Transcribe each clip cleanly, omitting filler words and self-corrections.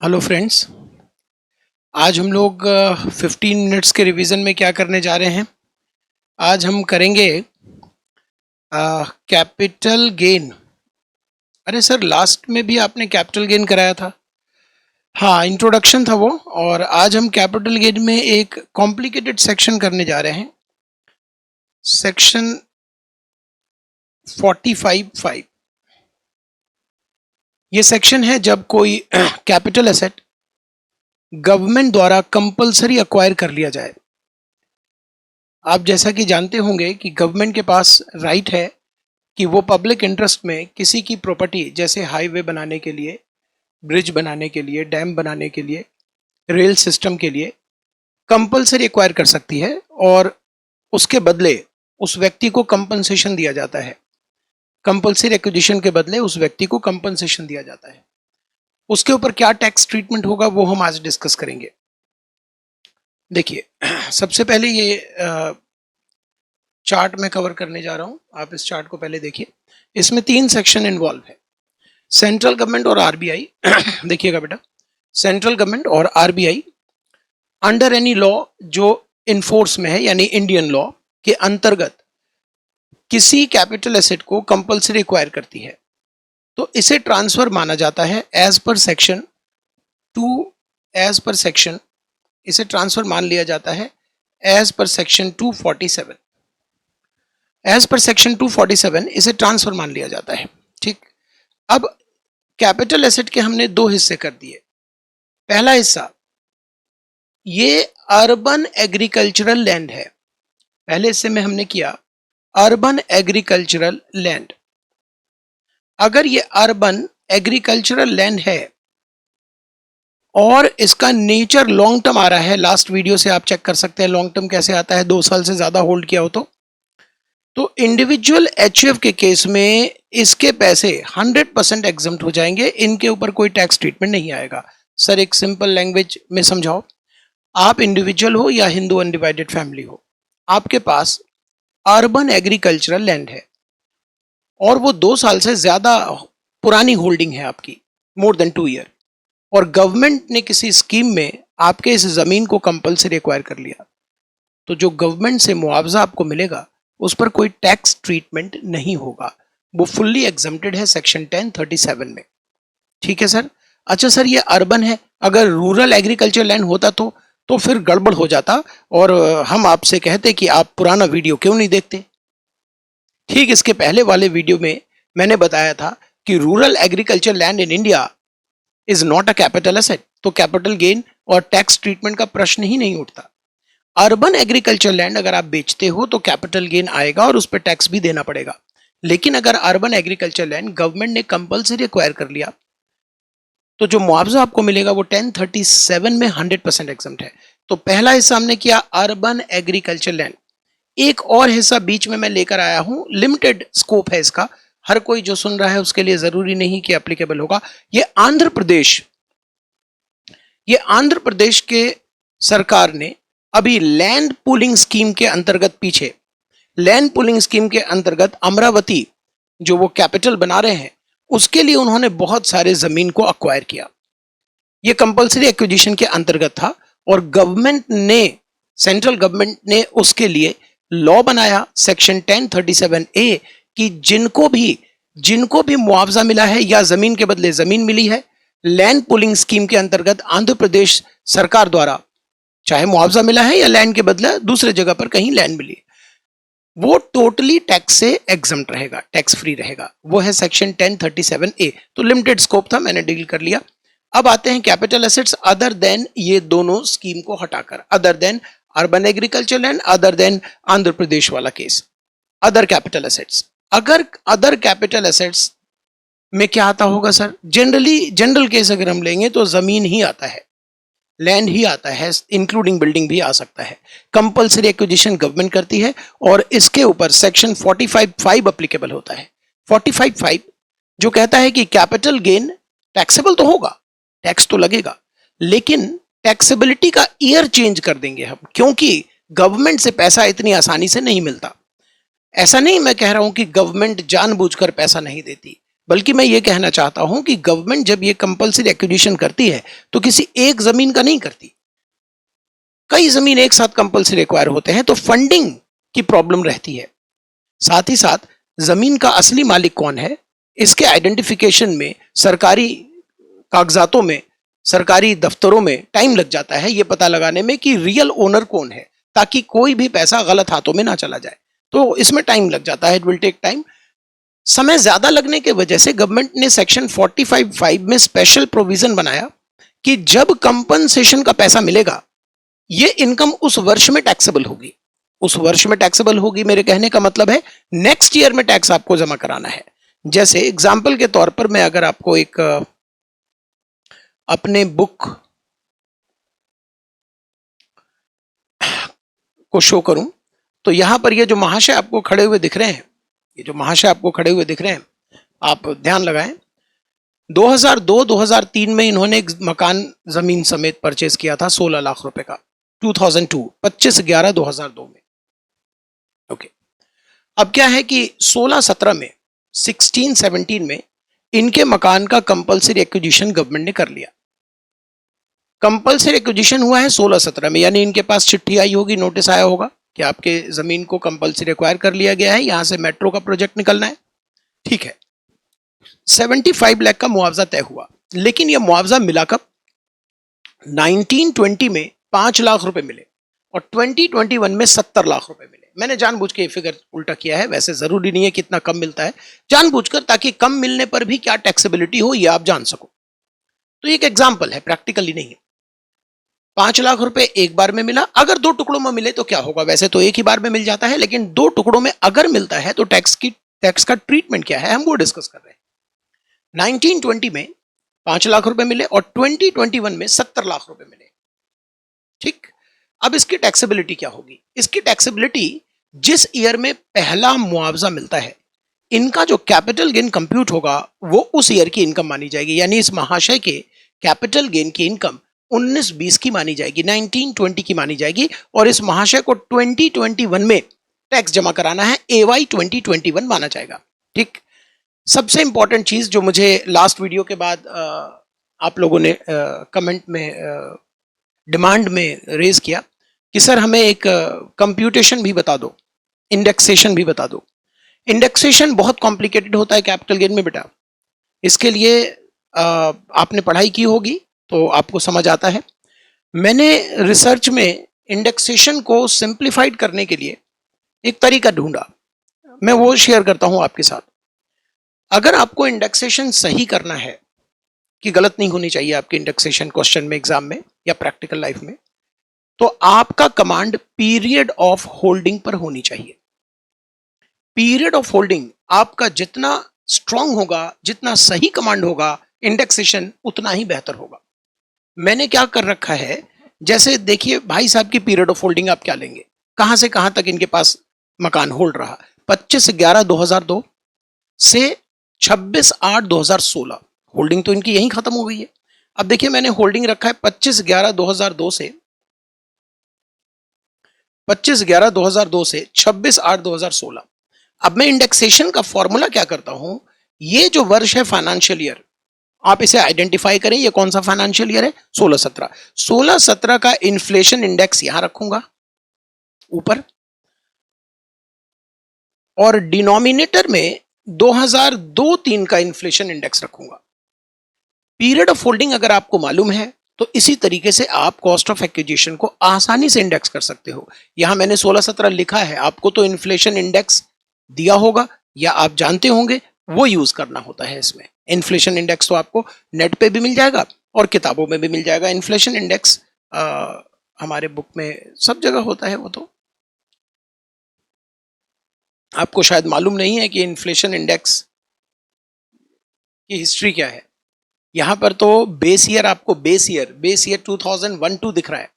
Hello friends. आज हम लोग 15 मिनट्स के रिवीजन में क्या करने जा रहे हैं। आज हम करेंगे कैपिटल गेन। अरे सर, लास्ट में भी आपने कैपिटल गेन कराया था। हाँ, इंट्रोडक्शन था वो। और आज हम कैपिटल गेन में एक कॉम्प्लिकेटेड सेक्शन करने जा रहे हैं। सेक्शन 45(5). ये सेक्शन है जब कोई कैपिटल एसेट गवर्नमेंट द्वारा कंपलसरी अक्वायर कर लिया जाए। आप जैसा कि जानते होंगे कि गवर्नमेंट के पास राइट है कि वो पब्लिक इंटरेस्ट में किसी की प्रॉपर्टी, जैसे हाईवे बनाने के लिए, ब्रिज बनाने के लिए, डैम बनाने के लिए, रेल सिस्टम के लिए कंपलसरी एक्वायर कर सकती है और उसके बदले उस व्यक्ति को कंपनसेशन दिया जाता है। कंपलसरी एक्विजिशन के बदले उस व्यक्ति को कंपनसेशन दिया जाता है। उसके ऊपर क्या टैक्स ट्रीटमेंट होगा वो हम आज डिस्कस करेंगे। देखिए, सबसे पहले ये चार्ट में कवर करने जा रहा हूं। आप इस चार्ट को पहले देखिए। इसमें 3 सेक्शन इन्वॉल्व है, सेंट्रल गवर्नमेंट और आरबीआई। देखिएगा बेटा, सेंट्रल गवर्नमेंट और आरबीआई अंडर एनी लॉ जो इनफोर्स में है, यानी इंडियन लॉ के अंतर्गत किसी कैपिटल एसेट को कंपलसरी एक्वायर करती है तो इसे ट्रांसफर माना जाता है एज पर सेक्शन 2। इसे ट्रांसफर मान लिया जाता है as per section 247। As per section 247 इसे ट्रांसफर मान लिया जाता है। ठीक, अब कैपिटल एसेट के हमने 2 हिस्से कर दिए। पहला हिस्सा ये अर्बन एग्रीकल्चरल लैंड है। पहले हिस्से में हमने किया अर्बन एग्रीकल्चरल लैंड। अगर ये अर्बन एग्रीकल्चरल लैंड है और इसका नेचर लॉन्ग टर्म आ रहा है, लास्ट वीडियो से आप चेक कर सकते हैं लॉन्ग टर्म कैसे आता है, 2 साल से ज्यादा होल्ड किया हो तो इंडिविजुअल एचयूएफ के केस में इसके पैसे 100% एग्जम्प्ट हो जाएंगे। इनके ऊपर कोई टैक्स ट्रीटमेंट नहीं आएगा। सर, एक सिंपल लैंग्वेज में समझाओ। आप इंडिविजुअल हो या हिंदू अनडिवाइडेड फैमिली हो, आपके पास अर्बन एग्रीकल्चरल लैंड है और वो 2 साल से ज्यादा पुरानी होल्डिंग है आपकी, मोर देन 2 ईयर, और गवर्नमेंट ने किसी स्कीम में आपके इस जमीन को कंपलसरी एक्वायर कर लिया, तो जो गवर्नमेंट से मुआवजा आपको मिलेगा उस पर कोई टैक्स ट्रीटमेंट नहीं होगा। वो फुल्ली एग्जम्प्टेड है सेक्शन 1037 में। ठीक है सर। अच्छा सर, ये अर्बन है, अगर रूरल एग्रीकल्चर लैंड होता तो फिर गड़बड़ हो जाता और हम आपसे कहते कि आप पुराना वीडियो क्यों नहीं देखते। ठीक, इसके पहले वाले वीडियो में मैंने बताया था कि rural agriculture land in India is not a capital asset, तो कैपिटल गेन और टैक्स ट्रीटमेंट का प्रश्न ही नहीं उठता। अर्बन एग्रीकल्चर लैंड अगर आप बेचते हो तो कैपिटल गेन आएगा और उस पर टैक्स भी देना पड़ेगा। लेकिन अगर अर्बन एग्रीकल्चर लैंड गवर्नमेंट ने कंपलसरी एक्वायर कर लिया तो जो मुआवजा आपको मिलेगा वो 1037 में 100% एग्जम्प्ट है। तो पहला हिस्सा हमने किया अर्बन एग्रीकल्चर लैंड। एक और हिस्सा बीच में मैं लेकर आया हूं, लिमिटेड स्कोप है इसका, हर कोई जो सुन रहा है उसके लिए जरूरी नहीं कि एप्लीकेबल होगा। ये आंध्र प्रदेश के सरकार ने अभी लैंड पूलिंग स्कीम के अंतर्गत, पीछे लैंड पूलिंग स्कीम के अंतर्गत अमरावती जो वो कैपिटल बना रहे हैं उसके लिए उन्होंने बहुत सारे जमीन को अक्वायर किया। ये कंपलसरी एक्विजिशन के अंतर्गत था और सेंट्रल गवर्नमेंट ने उसके लिए लॉ बनाया सेक्शन 1037A कि जिनको भी मुआवजा मिला है या जमीन के बदले जमीन मिली है लैंड पूलिंग स्कीम के अंतर्गत आंध्र प्रदेश सरकार द्वारा, चाहे मुआवजा मिला है या लैंड के बदले दूसरे जगह पर कहीं लैंड मिली, वो टोटली टैक्स से एग्जम्प्ट रहेगा, टैक्स फ्री रहेगा। वो है सेक्शन 1037A। तो लिमिटेड स्कोप था, मैंने डील कर लिया। अब आते हैं कैपिटल एसेट्स अदर देन ये दोनों स्कीम को हटाकर, other than urban agriculture land, other than Andhra Pradesh वाला केस, अदर कैपिटल एसेट्स। अगर अदर कैपिटल एसेट्स में क्या आता होगा सर? जनरल केस अगर हम लेंगे तो जमीन ही आता है, लैंड ही आता है, इंक्लूडिंग बिल्डिंग भी आ सकता है। कंपलसरी एक्विजिशन गवर्नमेंट करती है और इसके ऊपर सेक्शन 45(5) एप्लीकेबल होता है। 45(5) जो कहता है कि कैपिटल गेन टैक्सेबल तो होगा, टैक्स तो लगेगा, लेकिन टैक्सेबिलिटी का ईयर चेंज कर देंगे हम, क्योंकि गवर्नमेंट से पैसा इतनी आसानी से नहीं मिलता। ऐसा नहीं मैं कह रहा हूं कि गवर्नमेंट जानबूझकर पैसा नहीं देती, बल्कि मैं ये कहना चाहता हूं कि गवर्नमेंट जब ये कंपल्सरी एक्विजिशन करती है तो किसी एक जमीन का नहीं करती, कई जमीन एक साथ कंपल्सरी एक्वायर होते हैं, तो फंडिंग की प्रॉब्लम रहती है। साथ ही साथ जमीन का असली मालिक कौन है, इसके आइडेंटिफिकेशन में, सरकारी कागजातों में, सरकारी दफ्तरों में टाइम लग जाता है ये पता लगाने में कि रियल ओनर कौन है, ताकि कोई भी पैसा गलत हाथों में ना चला जाए। तो इसमें टाइम लग जाता है, इट विल टेक टाइम। समय ज्यादा लगने की वजह से गवर्नमेंट ने सेक्शन 45(5) में स्पेशल प्रोविजन बनाया कि जब कंपनसेशन का पैसा मिलेगा, ये इनकम उस वर्ष में टैक्सेबल होगी। उस वर्ष में टैक्सेबल होगी मेरे कहने का मतलब है नेक्स्ट ईयर में टैक्स आपको जमा कराना है। जैसे एग्जाम्पल के तौर पर मैं अगर आपको एक अपने बुक को शो करूं, तो यहां पर ये जो महाशय आपको खड़े हुए दिख रहे हैं, ये जो महाशय आपको खड़े हुए दिख रहे हैं, आप ध्यान लगाएं, 2002-2003 में इन्होंने एक मकान जमीन समेत परचेज किया था 16 लाख रुपए का, 2002 25/11/2002 में। ओके, अब क्या है कि 16-17 में, 16-17 में इनके मकान का कंपल्सरी एक्विजिशन गवर्नमेंट ने कर लिया। कंपल्सरी एक्विजिशन हुआ है 16-17 में, यानी इनके पास चिट्ठी आई होगी, नोटिस आया होगा कि आपके जमीन को कंपल्सरी एक्वायर कर लिया गया है, यहां से मेट्रो का प्रोजेक्ट निकलना है। ठीक है, 75 लाख का मुआवजा तय हुआ, लेकिन यह मुआवजा मिला कब? 1920 में 5 लाख रुपए मिले और 2021 में 70 लाख रुपए मिले। मैंने जानबूझ के ये फिगर उल्टा किया है, वैसे जरूरी नहीं है कि इतना कम मिलता है, जानबूझकर, ताकि कम मिलने पर भी क्या टैक्सेबिलिटी हो ये आप जान सको। तो एक एग्जाम्पल है, प्रैक्टिकली नहीं है। 5 लाख रुपए एक बार में मिला, अगर 2 टुकड़ों में मिले तो क्या होगा? वैसे तो एक ही बार में मिल जाता है, लेकिन 2 टुकड़ों में अगर मिलता है तो टैक्स का ट्रीटमेंट क्या है, हम वो डिस्कस कर रहे हैं। 1920 में 5 लाख रुपए मिले और 2021 में 70 लाख रुपए मिले। ठीक, अब इसकी टैक्सेबिलिटी क्या होगी? इसकी टैक्सेबिलिटी जिस ईयर में पहला मुआवजा मिलता है, इनका जो कैपिटल गेन कंप्यूट होगा वो उस ईयर की इनकम मानी जाएगी, यानी इस महाशय के कैपिटल गेन की इनकम 19-20 की मानी जाएगी, 1920 की मानी जाएगी, और इस महाशय को 2021 में टैक्स जमा कराना है, AY 2021 माना जाएगा। ठीक, सबसे इंपॉर्टेंट चीज जो मुझे लास्ट वीडियो के बाद आप लोगों ने कमेंट में डिमांड में रेज किया कि सर हमें एक कंप्यूटेशन भी बता दो, इंडेक्सेशन भी बता दो। इंडेक्सेशन बहुत कॉम्प्लिकेटेड होता है कैपिटल गेन में बेटा, इसके लिए आपने पढ़ाई की होगी तो आपको समझ आता है। मैंने रिसर्च में इंडेक्सेशन को सिंप्लीफाइड करने के लिए एक तरीका ढूंढा, मैं वो शेयर करता हूं आपके साथ। अगर आपको इंडेक्सेशन सही करना है, कि गलत नहीं होनी चाहिए आपकी इंडेक्सेशन क्वेश्चन में, एग्जाम में या प्रैक्टिकल लाइफ में, तो आपका कमांड पीरियड ऑफ होल्डिंग पर होनी चाहिए। पीरियड ऑफ होल्डिंग आपका जितना स्ट्रांग होगा, जितना सही कमांड होगा, इंडेक्सेशन उतना ही बेहतर होगा। मैंने क्या कर रखा है, जैसे देखिए भाई साहब की पीरियड ऑफ होल्डिंग आप क्या लेंगे, कहां से कहां तक इनके पास मकान होल्ड रहा? 25/11/2002 से 26/8/2016, होल्डिंग तो इनकी यहीं खत्म हो गई है। अब देखिए मैंने होल्डिंग रखा है 25/11/2002 से 26/11/2002 से 26/8/2016। अब मैं इंडेक्सेशन का फॉर्मूला क्या करता हूं, ये जो वर्ष है फाइनेंशियल ईयर, आप इसे आइडेंटिफाई करें, ये कौन सा फाइनेंशियल ईयर है? 16-17। 16-17 का इन्फ्लेशन इंडेक्स यहां रखूंगा ऊपर, और डिनोमिनेटर में 2002-3 का इन्फ्लेशन इंडेक्स रखूंगा। पीरियड ऑफ होल्डिंग अगर आपको मालूम है तो इसी तरीके से आप कॉस्ट ऑफ एक्विजिशन को आसानी से इंडेक्स कर सकते हो। यहां मैंने 16-17 लिखा है, आपको तो इन्फ्लेशन इंडेक्स दिया होगा या आप जानते होंगे, वो यूज करना होता है इसमें। इन्फ्लेशन इंडेक्स तो आपको नेट पे भी मिल जाएगा और किताबों में भी मिल जाएगा। इन्फ्लेशन इंडेक्स हमारे बुक में सब जगह होता है। वो तो आपको शायद मालूम नहीं है कि इन्फ्लेशन इंडेक्स की हिस्ट्री क्या है। यहां पर तो बेस ईयर आपको बेस ईयर 2001-2 दिख रहा है,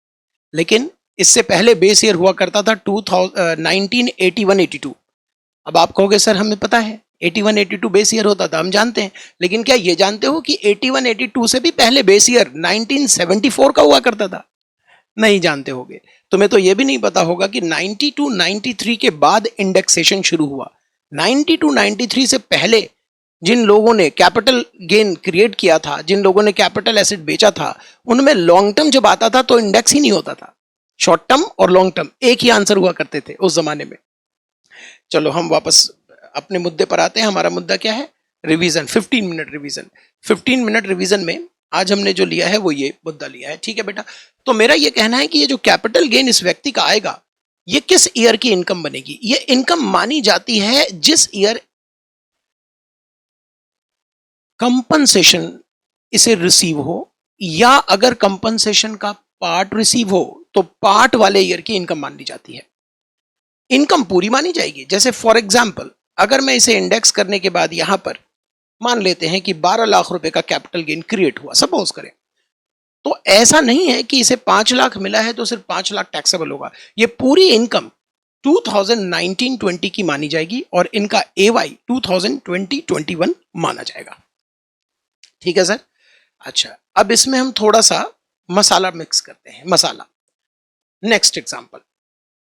लेकिन इससे पहले बेस ईयर हुआ करता था 1981-82। अब आप कहोगे सर हमें पता है 81-82 बेस ईयर होता था, हम जानते हैं, लेकिन क्या ये जानते हो कि 81-82 से भी पहले बेस ईयर 1974 का हुआ करता था? नहीं जानते होगे। तुम्हें तो ये भी नहीं पता होगा कि 92-93 के बाद इंडेक्सेशन शुरू हुआ। 92-93 से पहले जिन लोगों ने कैपिटल गेन क्रिएट किया था, जिन लोगों ने कैपिटल एसेट बेचा था, उनमें लॉन्ग टर्म जब आता था तो इंडेक्स ही नहीं होता था। शॉर्ट टर्म और लॉन्ग टर्म एक ही आंसर हुआ करते थे उस जमाने में। चलो हम वापस अपने मुद्दे पर आते हैं। हमारा मुद्दा क्या है? Revision, 15 minute revision. 15 minute revision में आज हमने जो लिया है वो ये मुद्दा लिया है, ठीक है बेटा। तो मेरा ये कहना है कि ये जो कैपिटल गेन इस व्यक्ति का आएगा, ये किस ईयर की इनकम बनेगी? ये इनकम मानी जाती है जिस ईयर कंपनसेशन इसे रिसीव हो, या अगर कंपनसेशन का पार्ट रिसीव हो तो पार्ट वाले ईयर की इनकम मान ली जाती है। इनकम पूरी मानी जाएगी। जैसे फॉर एग्जांपल अगर मैं इसे इंडेक्स करने के बाद यहां पर मान लेते हैं कि 12 लाख रुपए का कैपिटल गेन क्रिएट हुआ, सपोज करें, तो ऐसा नहीं है कि इसे 5 लाख मिला है तो सिर्फ 5 लाख टैक्सेबल होगा। ये पूरी इनकम 2019-20 की मानी जाएगी और इनका AY 2020-21 माना जाएगा। ठीक है सर। अच्छा, अब इसमें हम थोड़ा सा मसाला मिक्स करते हैं। मसाला, नेक्स्ट एग्जांपल,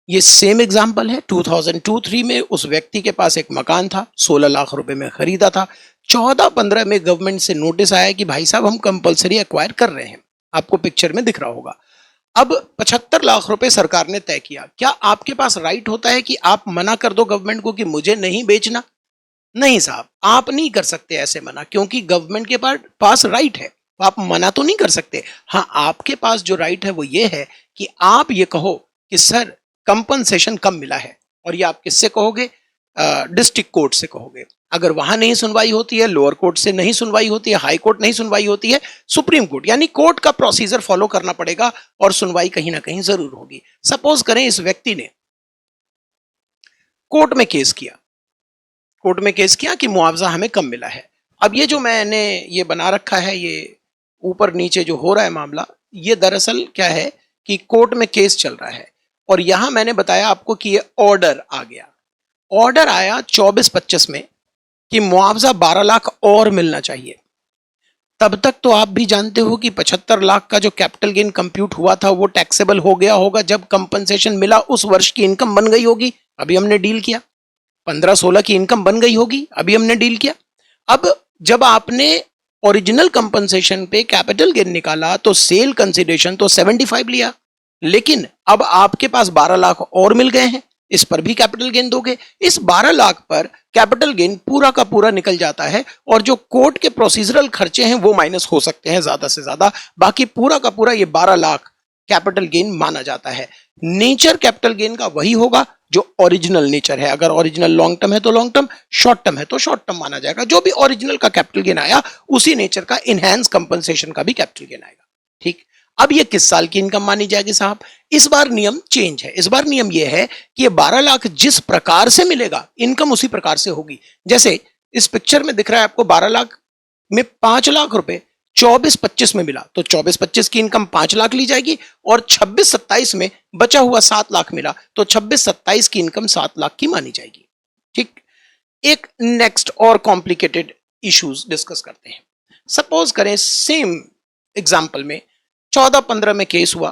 ये सेम एग्जांपल है। 2002-3 में उस व्यक्ति के पास एक मकान था, 16 लाख रुपए में खरीदा था। 14-15 में गवर्नमेंट से नोटिस आया कि भाई साहब हम कंपलसरी एक्वायर कर रहे हैं, आपको पिक्चर में दिख रहा होगा। अब 75 लाख रुपए सरकार ने तय किया। क्या आपके पास राइट होता है कि आप मना कर दो गवर्नमेंट को कि मुझे नहीं बेचना? नहीं साहब, आप नहीं कर सकते ऐसे मना, क्योंकि गवर्नमेंट के पास राइट है, आप मना तो नहीं कर सकते। हाँ, आपके पास जो राइट है वो ये है कि आप ये कहो कि सर कंपनसेशन कम मिला है, और ये आप किससे कहोगे? डिस्ट्रिक्ट कोर्ट से कहोगे। अगर वहां नहीं सुनवाई होती है, लोअर कोर्ट से नहीं सुनवाई होती है, हाई कोर्ट नहीं सुनवाई होती है, सुप्रीम कोर्ट, यानी कोर्ट का प्रोसीजर फॉलो करना पड़ेगा और सुनवाई कहीं ना कहीं जरूर होगी। सपोज करें इस व्यक्ति ने कोर्ट में केस किया, कोर्ट में केस किया कि मुआवजा हमें कम मिला है। अब ये जो मैंने ये बना रखा है, ये ऊपर नीचे जो हो रहा है मामला, ये दरअसल क्या है कि कोर्ट में केस चल रहा है, और यहां मैंने बताया आपको कि ये ऑर्डर आ गया। ऑर्डर आया 24-25 में कि मुआवजा 12 लाख और मिलना चाहिए। तब तक तो आप भी जानते हो कि 75 लाख का जो कैपिटल गेन कंप्यूट हुआ था वो टैक्सेबल हो गया होगा जब कंपनसेशन मिला, उस वर्ष की इनकम बन गई होगी, अभी हमने डील किया। 15-16 की इनकम बन गई होगी, अभी हमने डील किया। अब जब आपने ओरिजिनल कंपनसेशन पे कैपिटल गेन निकाला तो सेल कंसिडरेशन तो 75 लिया, लेकिन अब आपके पास 12 लाख और मिल गए हैं, इस पर भी कैपिटल गेन दोगे। इस 12 लाख पर कैपिटल गेन पूरा का पूरा निकल जाता है, और जो कोर्ट के प्रोसीजरल खर्चे हैं वो माइनस हो सकते हैं ज्यादा से ज्यादा, बाकी पूरा का पूरा ये 12 लाख कैपिटल गेन माना जाता है। नेचर कैपिटल गेन का वही होगा जो ओरिजिनल नेचर है। अगर ओरिजिनल लॉन्ग टर्म है तो लॉन्ग टर्म, शॉर्ट टर्म है तो शॉर्ट टर्म माना जाएगा। जो भी ओरिजिनल का कैपिटल गेन आया उसी नेचर का इनहैंस कंपनसेशन का भी कैपिटल गेन आएगा। ठीक, अब ये किस साल की इनकम मानी जाएगी साहब? इस बार नियम चेंज है। इस बार नियम ये है कि ये 12 लाख जिस प्रकार से मिलेगा इनकम उसी प्रकार से होगी। जैसे इस पिक्चर में दिख रहा है आपको 12 लाख में 5 लाख रुपए 24-25 में मिला, तो 24-25 की इनकम 5 लाख ली जाएगी, और 26-27 में बचा हुआ 7 लाख मिला तो 26-27 की इनकम 7 लाख की मानी जाएगी। ठीक, एक नेक्स्ट और कॉम्प्लिकेटेड इश्यूज डिस्कस करते हैं। सपोज करें सेम एग्जांपल में 14-15 में केस हुआ,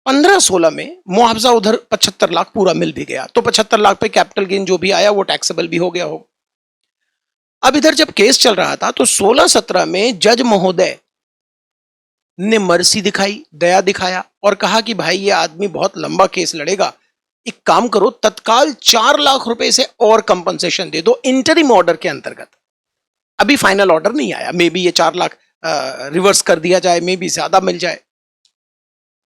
15-16 में मुआवजा उधर 75 लाख पूरा मिल भी गया, तो 75 लाख पे कैपिटल गेन जो भी आया वो टैक्सेबल भी हो गया हो। अब इधर जब केस चल रहा था तो 16-17 में जज महोदय ने मर्सी दिखाई, दया दिखाया, और कहा कि भाई ये आदमी बहुत लंबा केस लड़ेगा, एक काम करो तत्काल 4 लाख रुपए से और कंपनसेशन दे दो इंटरिम ऑर्डर के अंतर्गत। अभी फाइनल ऑर्डर नहीं आया, मे बी ये 4 लाख रिवर्स कर दिया जाए, मे बी ज्यादा मिल जाए।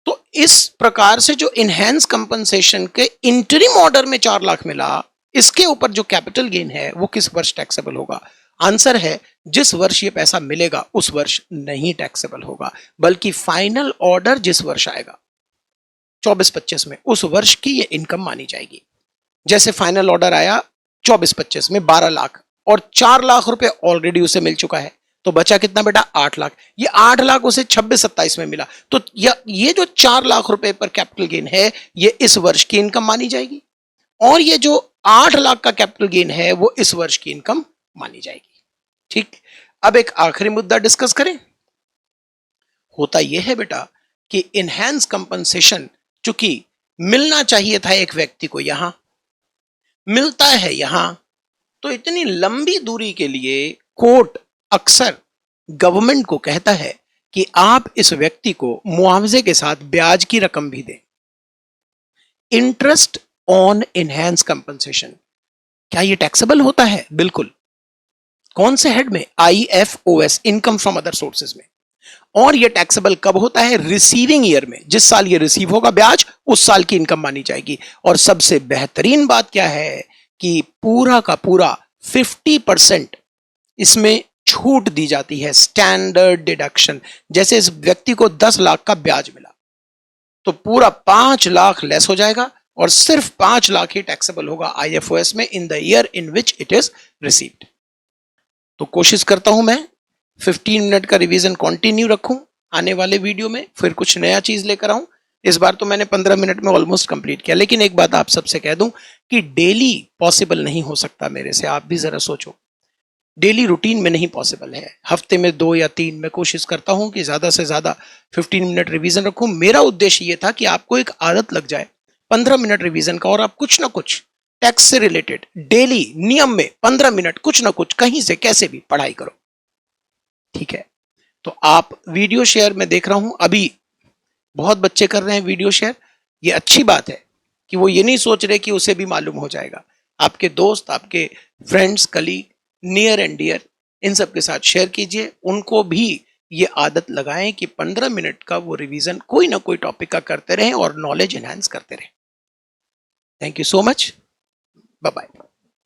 तो इस प्रकार से जो इनहैंस कंपनसेशन के इंटरिम ऑर्डर में 4 लाख मिला, इसके ऊपर जो कैपिटल गेन है वो किस वर्ष टैक्सेबल होगा? आंसर है जिस वर्ष ये पैसा मिलेगा उस वर्ष नहीं टैक्सेबल होगा, बल्कि फाइनल ऑर्डर जिस वर्ष आएगा 24-25 में, उस वर्ष की ये इनकम मानी जाएगी। जैसे फाइनल ऑर्डर आया 24-25 में 12 लाख, और 4 लाख रुपए ऑलरेडी उसे मिल चुका है, तो बचा कितना बेटा? 8 लाख। ये 8 लाख उसे 26-27 में मिला, तो ये जो 4 लाख रुपए पर कैपिटल गेन है ये इस वर्ष की इनकम मानी जाएगी, और ये जो 8 लाख का कैपिटल गेन है वो इस वर्ष की इनकम मानी जाएगी। ठीक, अब एक आखिरी मुद्दा डिस्कस करें। होता यह है बेटा कि इनहैंस कंपनसेशन चूंकि मिलना चाहिए था एक व्यक्ति को, यहां मिलता है, यहां तो इतनी लंबी दूरी के लिए कोर्ट अक्सर गवर्नमेंट को कहता है कि आप इस व्यक्ति को मुआवजे के साथ ब्याज की रकम भी दें। इंटरेस्ट ऑन इनहेंस कंपनसेशन, क्या ये टैक्सेबल होता है? बिल्कुल। कौन से हेड में? IFOS, income from other sources में। और ये टैक्सेबल कब होता है? रिसीविंग ईयर में। जिस साल ये रिसीव होगा ब्याज, उस साल की इनकम मानी जाएगी। और सबसे बेहतरीन बात क्या है कि पूरा का पूरा 50% इसमें छूट दी जाती है, स्टैंडर्ड डिडक्शन। जैसे इस व्यक्ति को 10 लाख का ब्याज मिला तो पूरा 5 लाख लेस हो जाएगा और सिर्फ 5 लाख ही टैक्सेबल होगा IFOS में in the year in which it is received. तो कोशिश करता हूं मैं 15 मिनट का रिवीजन कंटिन्यू रखूं, आने वाले वीडियो में फिर कुछ नया चीज लेकर आऊं। इस बार तो मैंने 15 मिनट में ऑलमोस्ट कंप्लीट किया, लेकिन एक बात आप सबसे कह दूं कि डेली पॉसिबल नहीं हो सकता मेरे से। आप भी जरा सोचो, डेली रूटीन में नहीं पॉसिबल है। हफ्ते में 2 या 3 मैं कोशिश करता हूं कि ज्यादा से ज्यादा 15 मिनट रिवीजन रखूं। मेरा उद्देश्य ये था कि आपको एक आदत लग जाए 15 मिनट रिवीजन का, और आप कुछ ना कुछ टैक्स से रिलेटेड डेली नियम में 15 मिनट कुछ ना कुछ कहीं से कैसे भी पढ़ाई करो, ठीक है? तो आप वीडियो शेयर मैं देख रहा हूं अभी बहुत बच्चे कर रहे हैं वीडियो शेयर। ये अच्छी बात है कि वो ये नहीं सोच रहे कि उसे भी मालूम हो जाएगा। आपके दोस्त, आपके friends, colleague, near and dear, इन सब के साथ शेयर कीजिए। उनको भी ये आदत लगाएं कि 15 मिनट का वो रिवीजन कोई ना कोई टॉपिक का करते रहें और नॉलेज एनहांस करते रहें। Thank you so much, bye bye.